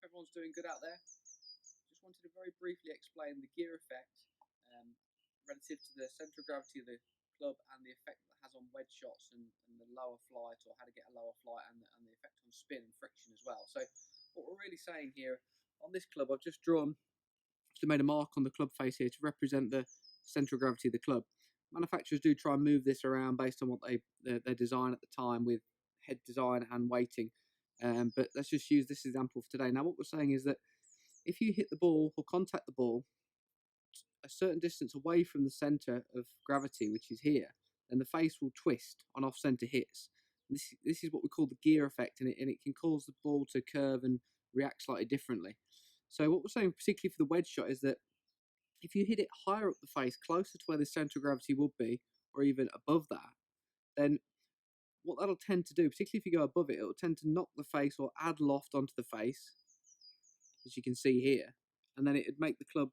Hope everyone's doing good out there. Just wanted to very briefly explain the gear effect relative to the centre of gravity of the club and the effect that has on wedge shots and the lower flight, or how to get a lower flight, and the effect on spin and friction as well. So what we're really saying here on this club, I've just made a mark on the club face here to represent the centre of gravity of the club. Manufacturers do try and move this around based on what they design at the time with head design and weighting. But let's just use this example for today. Now, what we're saying is that if you hit the ball or contact the ball a certain distance away from the centre of gravity, which is here, then the face will twist on off-centre hits. This is what we call the gear effect, and it can cause the ball to curve and react slightly differently. So what we're saying, particularly for the wedge shot, is that if you hit it higher up the face, closer to where the centre of gravity would be, or even above that, then what that'll tend to do, particularly if you go above it, it'll tend to knock the face or add loft onto the face, as you can see here, and then it'd make the club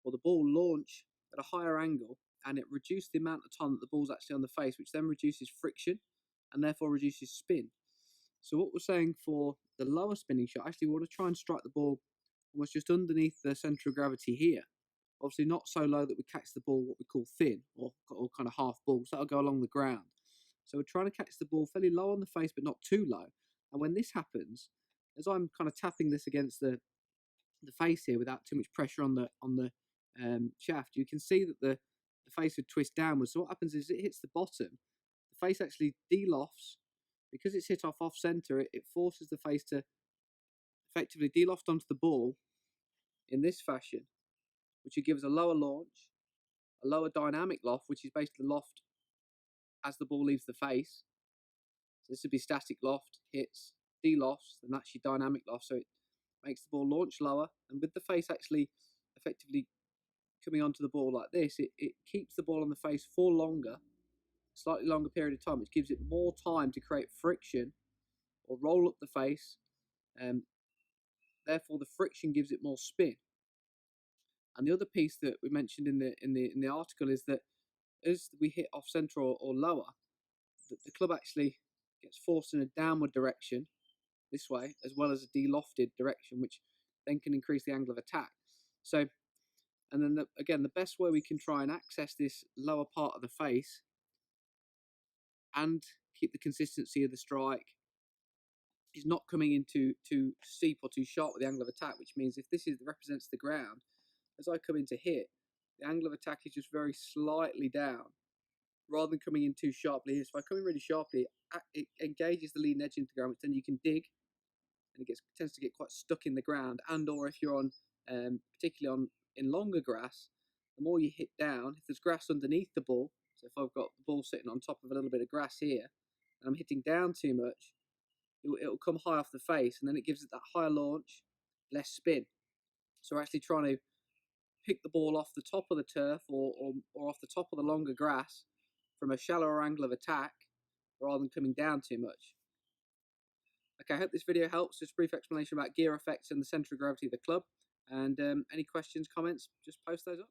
or the ball launch at a higher angle, and it reduces the amount of time that the ball's actually on the face, which then reduces friction and therefore reduces spin. So what we're saying for the lower spinning shot, actually we want to try and strike the ball almost just underneath the centre of gravity here. Obviously not so low that we catch the ball what we call thin, or kind of half ball, so that'll go along the ground. So we're trying to catch the ball fairly low on the face, but not too low. And when this happens, as I'm kind of tapping this against the face here without too much pressure on the shaft, you can see that the face would twist downwards. So what happens is it hits the bottom, the face actually de-lofts. Because it's hit off centre, it forces the face to effectively de-loft onto the ball in this fashion, which would give us a lower launch, a lower dynamic loft, which is basically the loft as the ball leaves the face. So this would be static loft, hits, de-lofts, and that's your dynamic loft. So it makes the ball launch lower, and with the face actually effectively coming onto the ball like this, it keeps the ball on the face for longer, slightly longer period of time, which gives it more time to create friction or roll up the face, and therefore the friction gives it more spin. And the other piece that we mentioned in the article is that as we hit off centre or lower, the club actually gets forced in a downward direction this way, as well as a de-lofted direction, which then can increase the angle of attack. So, and then again, the best way we can try and access this lower part of the face and keep the consistency of the strike is not coming in too steep or too sharp with the angle of attack, which means if this represents the ground, as I come in to hit, the angle of attack is just very slightly down, rather than coming in too sharply here. So if I come in really sharply, it engages the leading edge into the ground, which then you can dig, and it tends to get quite stuck in the ground. And or if you're on, particularly in longer grass, the more you hit down, if there's grass underneath the ball, so if I've got the ball sitting on top of a little bit of grass here, and I'm hitting down too much, it'll come high off the face, and then it gives it that higher launch, less spin. So we're actually trying to pick the ball off the top of the turf or off the top of the longer grass from a shallower angle of attack, rather than coming down too much. Okay, I hope this video helps. Just a brief explanation about gear effects and the centre of gravity of the club. And any questions, comments, just post those up.